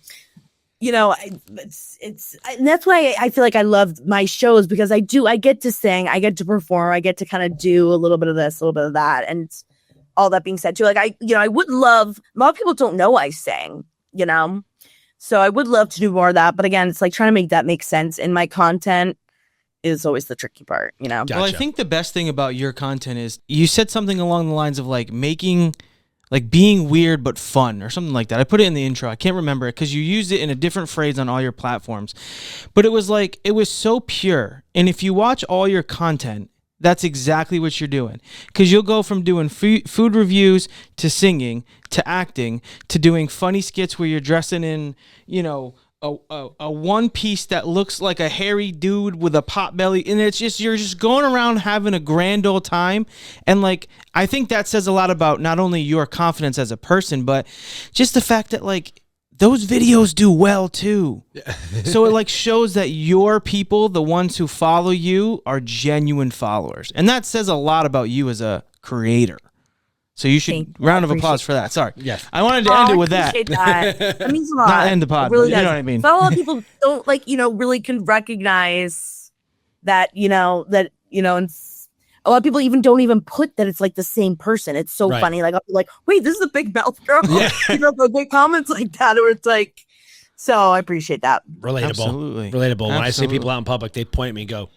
that's why I feel like I love my shows because I get to sing, I get to perform, I get to kind of do a little bit of this, a little bit of that. And all that being said too, like I would love, a lot of people don't know I sing, so I would love to do more of that. But again, it's like trying to make that make sense in my content is always the tricky part, Gotcha. Well, I think the best thing about your content is you said something along the lines of like being weird but fun or something like that. I put it in the intro. I can't remember it because you used it in a different phrase on all your platforms. But it was so pure. And if you watch all your content, that's exactly what you're doing. Because you'll go from doing food reviews to singing to acting to doing funny skits where you're dressing in, a one piece that looks like a hairy dude with a pot belly, and it's just you're just going around having a grand old time. And like I think that says a lot about not only your confidence as a person, but just the fact that like those videos do well too. So it like shows that your people, the ones who follow you, are genuine followers, and that says a lot about you as a creator. So you should round of applause for that. Sorry. Yes. I wanted to end it with that. That means a lot. Not end the pod, really but you know what I mean. But a lot of people don't really can recognize that, and a lot of people even don't even put that it's like the same person. It's so funny. Like, I'll be like, wait, this is a big mouth girl. Yeah. But they comments like that, or it's like, so I appreciate that. Relatable. Absolutely. Relatable. When I see people out in public, they point at me and go,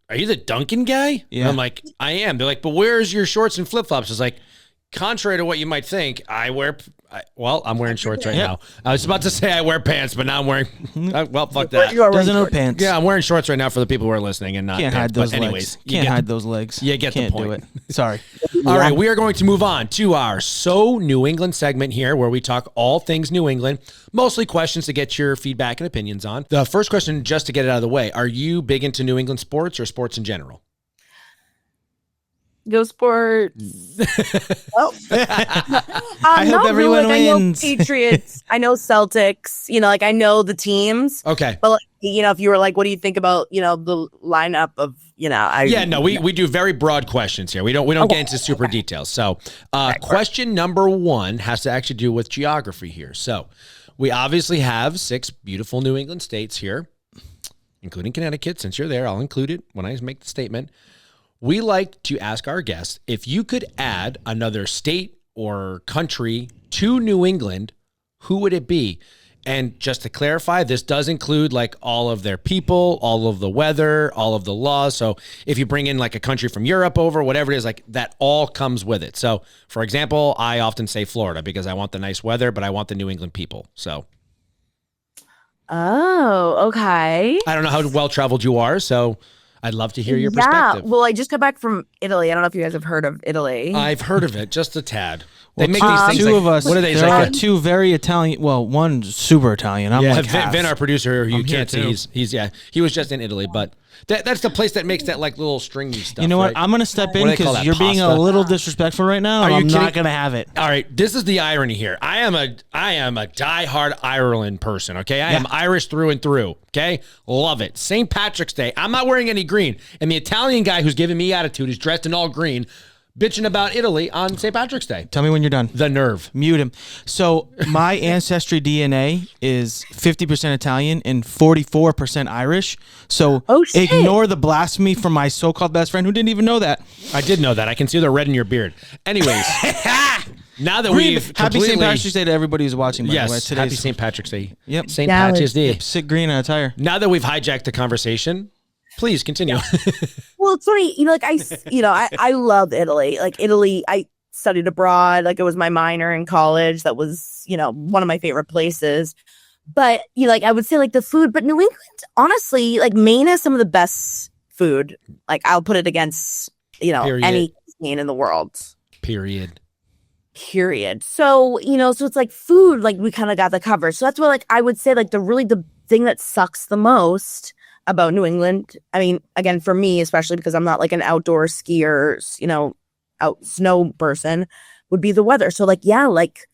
are you the Duncan guy? Yeah. And I'm like, I am. They're like, but where's your shorts and flip-flops? It's like, contrary to what you might think, I'm wearing shorts right now. I was about to say I wear pants, but now I'm wearing, well, fuck that. Doesn't know pants. Yeah, I'm wearing shorts right now for the people who are listening and not Can't pants. hide those but anyways, legs. Can't hide those legs. You get Can't the point. do it. Sorry. All right, we are going to move on to our So New England segment here where we talk all things New England, mostly questions to get your feedback and opinions on. The first question, just to get it out of the way, are you big into New England sports or sports in general? Go Sports. I hope everyone wins. I know Patriots. I know Celtics. I know the teams. Okay. But if you were like, what do you think about the lineup of we do very broad questions here. We don't get into super details. So, question number one has to actually do with geography here. So, we obviously have 6 beautiful New England states here, including Connecticut. Since you're there, I'll include it when I make the statement. We like to ask our guests, if you could add another state or country to New England, who would it be? And just to clarify, this does include like all of their people, all of the weather, all of the laws. So if you bring in like a country from Europe over, whatever it is, like that all comes with it. So for example, I often say Florida because I want the nice weather, but I want the New England people. So. Oh, okay. I don't know how well-traveled you are, so I'd love to hear your perspective. Well, I just got back from Italy. I don't know if you guys have heard of Italy. I've heard of it, just a tad. They make these things. Two of us. What are they? There are 2 very Italian. Well, one's super Italian. I'm like half. Vin, our producer, who you can't see, he was just in Italy, but that's the place that makes that like little stringy stuff. You know what? Right? I'm gonna step in because you're being a little disrespectful right now. I'm not gonna have it. All right, this is the irony here. I am a diehard Ireland person. Okay, I am Irish through and through. Okay, love it. St. Patrick's Day. I'm not wearing any green, and the Italian guy who's giving me attitude is dressed in all green, bitching about Italy on St. Patrick's Day. Tell me when you're done. The nerve. Mute him. So my ancestry DNA is 50% Italian and 44% Irish. So ignore the blasphemy from my so-called best friend who didn't even know that. I did know that. I can see the red in your beard. Anyways. Now that Happy St. Patrick's Day to everybody who's watching, by the way. Happy St. Patrick's Day. Yep. St. Patrick's Day. Sick green on a tire. Now that we've hijacked the conversation, please continue. Well, it's funny, I love Italy. Like Italy, studied abroad. Like it was my minor in college. That was, one of my favorite places. But I would say like the food, but New England, honestly, like Maine has some of the best food. Like I'll put it against, any cuisine in the world. Period. So, so it's like food, like we kind of got the cover. So that's what like I would say like the thing that sucks the most about New England. I mean, again, for me, especially because I'm not like an outdoor skier, out snow person, would be the weather. So like, like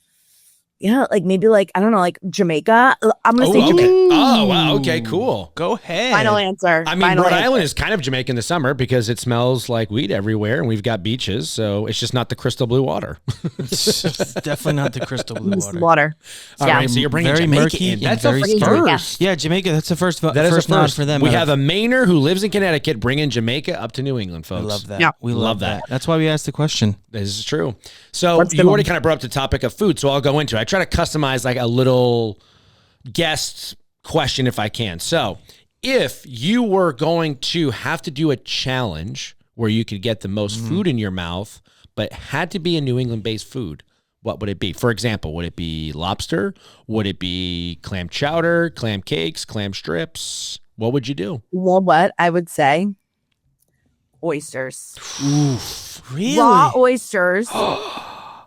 maybe like, I don't know, like Jamaica. I'm going to say Jamaica. Oh, wow. Okay, cool. Go ahead. Final answer. I mean, Rhode Island is kind of Jamaica in the summer because it smells like weed everywhere and we've got beaches. So it's just not the crystal blue water. It's definitely not the crystal blue water. All right, so you're bringing very Jamaica murky in. That's That's a a first. Yeah, Jamaica, that's the first That is first a nod first for them. We have a Mainer who lives in Connecticut bringing Jamaica up to New England, folks. I love that. Yeah. We love that. That's why we asked the question. This is true. So you already kind of brought up the topic of food, so I'll go into it. I try to customize like a little guest question if I can. So if you were going to have to do a challenge where you could get the most food in your mouth, but had to be a New England-based food, what would it be? For example, would it be lobster? Would it be clam chowder, clam cakes, clam strips? What would you do? Well, what I would say, oysters. Oof. Really? Raw oysters.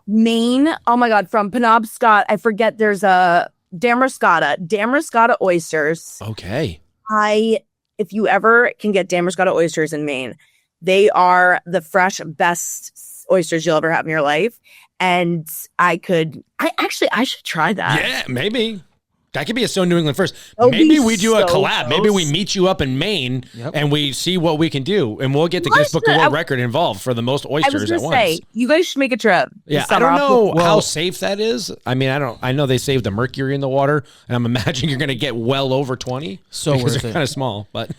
Maine. Oh my God. From Penobscot. I forget there's a Damascotta oysters. Okay. If you ever can get Damascotta oysters in Maine, they are the fresh best oysters you'll ever have in your life. And I should try that. Yeah, maybe. That could be a So New England first. That would Maybe be we do a so collab. Maybe we meet you up in Maine and we see what we can do. And we'll get the Guinness Book of World Record involved for the most oysters at once. You guys should make a trip. Yeah, I don't know how safe that is. I mean, I know they save the mercury in the water, and I'm imagining you're going to get well over 20. So because worth they're it. kind of small, but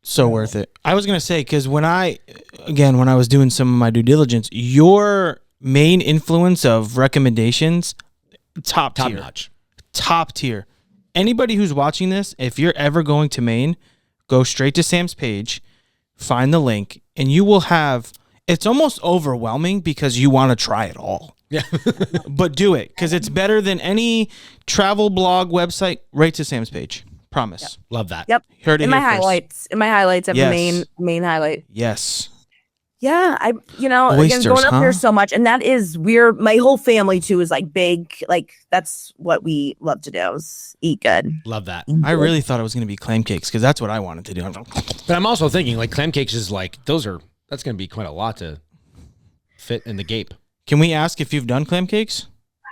So worth it. I was going to say, because when I was doing some of my due diligence, your main influence of recommendations, top tier. notch. Top tier. Anybody who's watching this, if you're ever going to Maine, go straight to Sam's page, find the link, and you will have, it's almost overwhelming because you want to try it all. Yeah. But do it, because it's better than any travel blog website. Right to Sam's page. Promise. Yep. Love that. Yep. Heard it in here my first. highlights. In my highlights, I have Yes. main highlight. Yes. Yeah, again, Oysters, going up huh? here so much, and that is weird. My whole family too is like big, like that's what we love to do is eat good. Love that. I really thought it was going to be clam cakes because that's what I wanted to do. But I'm also thinking like clam cakes is like, that's going to be quite a lot to fit in the gape. Can we ask if you've done clam cakes?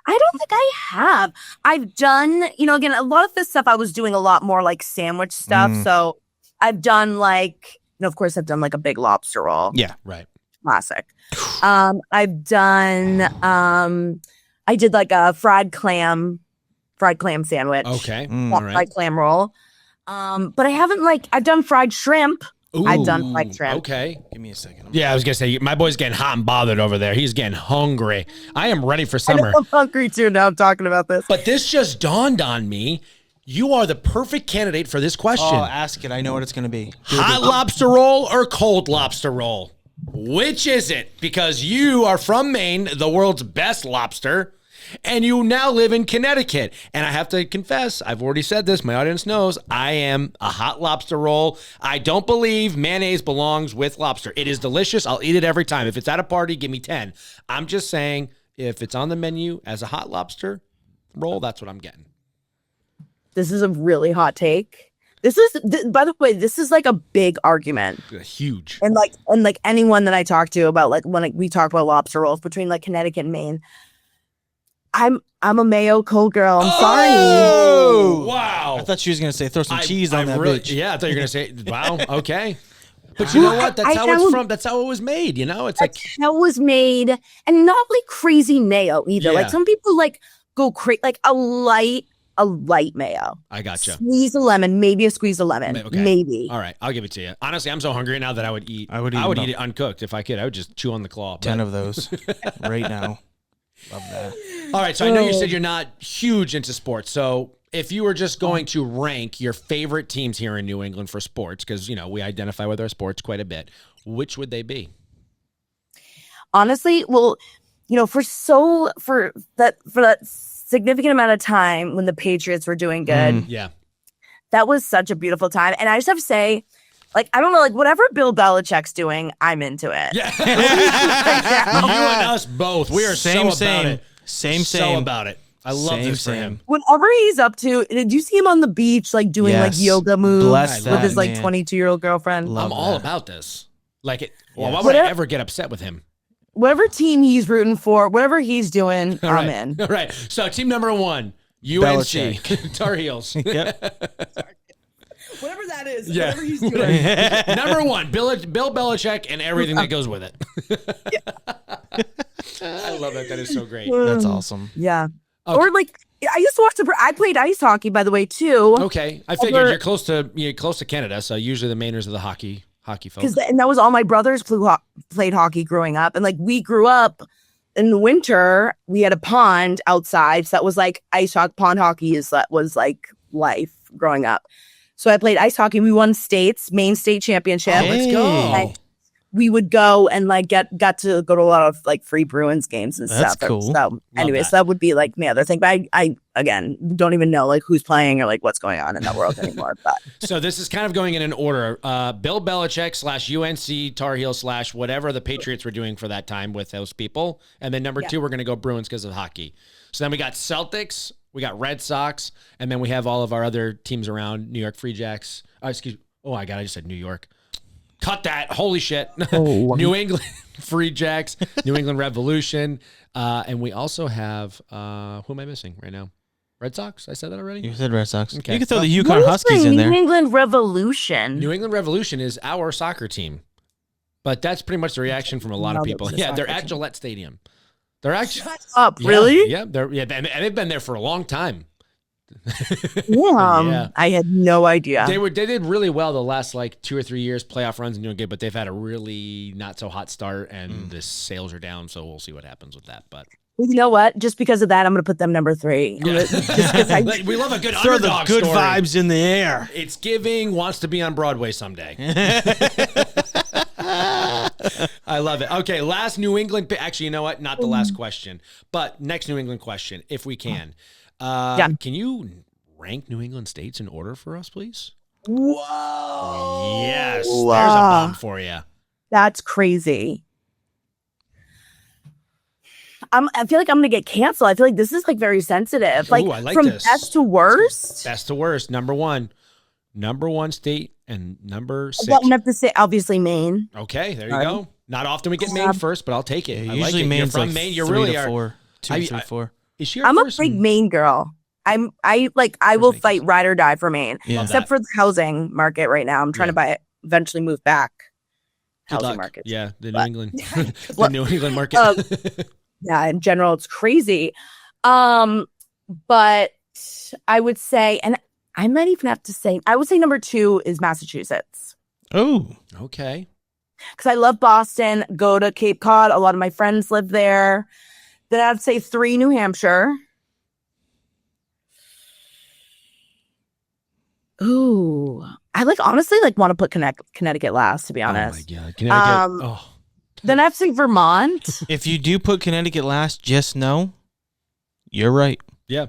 I don't think I have. I've done, again, a lot of this stuff I was doing a lot more like sandwich stuff. So I've done like, of course, I've done like a big lobster roll. Yeah. Right. Classic. I've done, I did like a fried clam sandwich. Okay. Fried All right. clam roll. But I haven't I've done fried shrimp. I've done fried shrimp. Okay. Give me a second. Yeah, I was going to say, my boy's getting hot and bothered over there. He's getting hungry. I am ready for summer. I'm hungry too now I'm talking about this. But this just dawned on me. You are the perfect candidate for this question. Oh, ask it. I know what it's going to be. Hot lobster roll or cold lobster roll? Which is it? Because you are from Maine, the world's best lobster, and you now live in Connecticut. And I have to confess, I've already said this, my audience knows, I am a hot lobster roll. I don't believe mayonnaise belongs with lobster. It is delicious. I'll eat it every time. If it's at a party, give me 10. I'm just saying, if it's on the menu as a hot lobster roll, that's what I'm getting. This is a really hot take. By the way, this is like a big argument. Huge. And like anyone that I talk to about when we talk about lobster rolls between like Connecticut and Maine, I'm a mayo cold girl. I'm sorry. Oh, wow. I thought she was going to say throw some cheese on that bitch. Yeah, I thought you were going to say, wow, okay. But you know what? That's how it's from. That's how it was made. It's like how it was made, and not like crazy mayo either. Yeah. Like some people go crazy, like a light mayo. I gotcha. Squeeze a lemon, maybe a squeeze of lemon, Okay. maybe. All right, I'll give it to you. Honestly, I'm so hungry now that I would eat it uncooked if I could. I would just chew on the claw. 10 of those right now. Love that. All right, so I know you said you're not huge into sports. So if you were just going to rank your favorite teams here in New England for sports, because we identify with our sports quite a bit, which would they be? Honestly, well, for that significant amount of time when the Patriots were doing good, Yeah. that was such a beautiful time. And I just have to say, like, I don't know, like, whatever Bill Belichick's doing, I'm into it. Yeah. You and us both. We are Same, so about it. Same. So about it. I love this for him. Whatever he's up to, did you see him on the beach, like, doing, like, yoga moves with his, like, 22-year-old girlfriend? I'm all about this. Like, why would I ever get upset with him? Whatever team he's rooting for, whatever he's doing, I'm in. All right. So, team number 1, UNC, Tar Heels. Yep. Whatever that is, Yeah. whatever he's doing. Number 1, Bill Belichick and everything that goes with it. I love that. That is so great. That's awesome. Yeah. Okay. Or like I used to watch I played ice hockey, by the way, too. Okay. I figured you're close to Canada, so usually the Mainers are the hockey folks. And that was all my brothers played hockey growing up. And like we grew up in the winter, we had a pond outside. So that was like pond hockey was like life growing up. So I played ice hockey. We won Maine state championship. Oh, let's go. And we would go and like got to go to a lot of like free Bruins games and That's stuff. cool. So anyways, that would be like my other thing. But I again don't even know like who's playing or like what's going on in that world anymore. But so this is kind of going in an order. Bill Belichick / UNC Tar Heel / whatever the Patriots were doing for that time with those people. And then number 2, we're going to go Bruins because of hockey. So then we got Celtics, we got Red Sox, and then we have all of our other teams around. New York Free Jacks. I just said New York. Cut that. Holy shit. Oh. New England Free Jacks, New England Revolution. And we also have, who am I missing right now? Red Sox? I said that already? You said Red Sox. Okay. You can throw the Yukon Huskies in there. New England Revolution. New England Revolution is our soccer team. But that's pretty much the reaction from a lot of people. Yeah, they're at Gillette Stadium. They're actually Shut up, really? Yeah, and they've been there for a long time. Yeah. I had no idea. They did really well the last like 2 or 3 years, playoff runs and doing good, but they've had a really not so hot start and the sales are down, so we'll see what happens with that. But well, you know what? Just because of that, I'm going to put them number 3. Yeah. We love a good Throw the underdog good story. vibes in the air. It's giving, wants to be on Broadway someday. I love it. Okay, last New England. Actually, you know what? Not the last question, but next New England question, if we can. Can you rank New England states in order for us, please? Whoa. Yes. There's a bomb for you. That's crazy. I feel like I'm going to get canceled. I feel like this is like very sensitive. Like, I like from this. best to worst. Best to worst. Number one state and number 6. I'm going to have to say, obviously, Maine. Okay, there you go. Not often we get Maine first, but I'll take it. Yeah, I usually like it. Maine's You're from like Maine. You 3 really to are. 4. 2, 3, 4. Is she our I'm first? a big Maine girl. I will fight ride or die for Maine. Yeah. Except for the housing market right now. I'm trying to eventually move back. Housing market. Yeah, the New England the New England market. Yeah, in general, it's crazy. But I would say, and I might even have to say, I would say number 2 is Massachusetts. Oh, okay. Because I love Boston, go to Cape Cod. A lot of my friends live there. Then I'd say 3, New Hampshire. Ooh, I honestly want to put Connecticut last, to be honest. Oh my God, Connecticut. Then I have to say Vermont. if you do put Connecticut last, just know you're right. Yeah.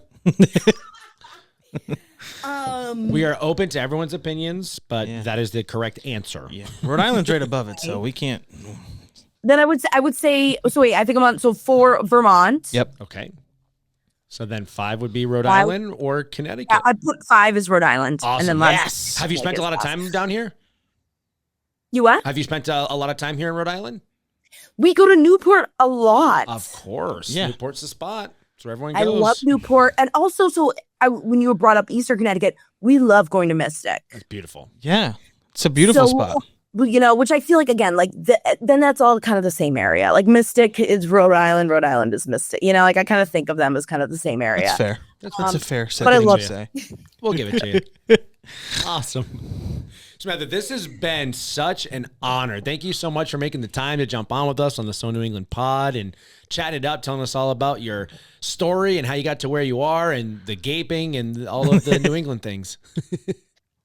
We are open to everyone's opinions, but that is the correct answer. Yeah. Rhode Island's right above it, so we can't. Then I would say. So wait, I think I'm on. So 4, Vermont. Yep. Okay. So then 5 would be Rhode Island or Connecticut. Yeah, I put 5 as Rhode Island. Awesome. And then Yes. Have you spent a lot of time down here? You what? Have you spent a lot of time here in Rhode Island? We go to Newport a lot. Of course. Yeah. Newport's the spot. That's where everyone goes. I love Newport. And also, when you were brought up Eastern Connecticut, we love going to Mystic. It's beautiful. Yeah. It's a beautiful spot. Which I feel like, again, then that's all kind of the same area. Like Mystic is Rhode Island is Mystic. I kind of think of them as kind of the same area. That's fair. That's a fair but I love to say. We'll give it to you. Awesome. Samantha, this has been such an honor. Thank you so much for making the time to jump on with us on the So New England pod and chatting it up, telling us all about your story and how you got to where you are and the gaping and all of the New England things.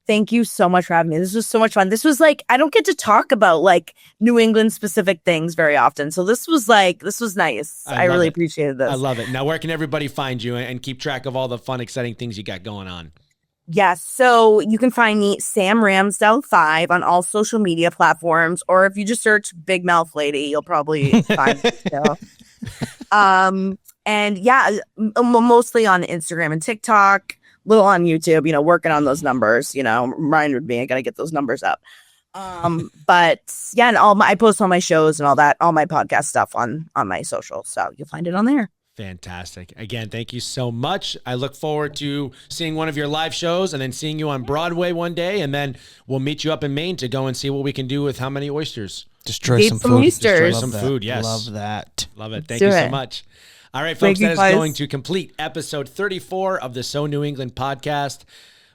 Thank you so much for having me. This was so much fun. This was like, I don't get to talk about like New England specific things very often. So this was nice. I really appreciated this. I love it. Now, where can everybody find you and keep track of all the fun, exciting things you got going on? Yes. So you can find me, Sam Ramsdell 5, on all social media platforms, or if you just search Big Mouth Lady, you'll probably find me still. And yeah, mostly on Instagram and TikTok, little on YouTube, working on those numbers, reminded me, I got to get those numbers up. But yeah, and I post all my shows and all that, all my podcast stuff on my social. So you'll find it on there. Fantastic. Again, thank you so much. I look forward to seeing one of your live shows and then seeing you on Broadway one day. And then we'll meet you up in Maine to go and see what we can do with how many oysters. Destroy some food. Oysters. Destroy some food, yes. Love that. Love it. Thank you so much. All right, folks, that is going to complete episode 34 of the So New England podcast.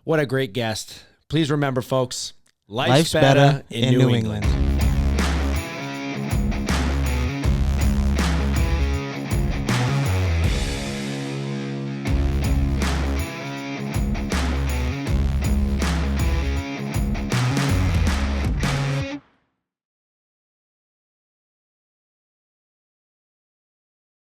What a great guest. Please remember, folks, life's better in New England.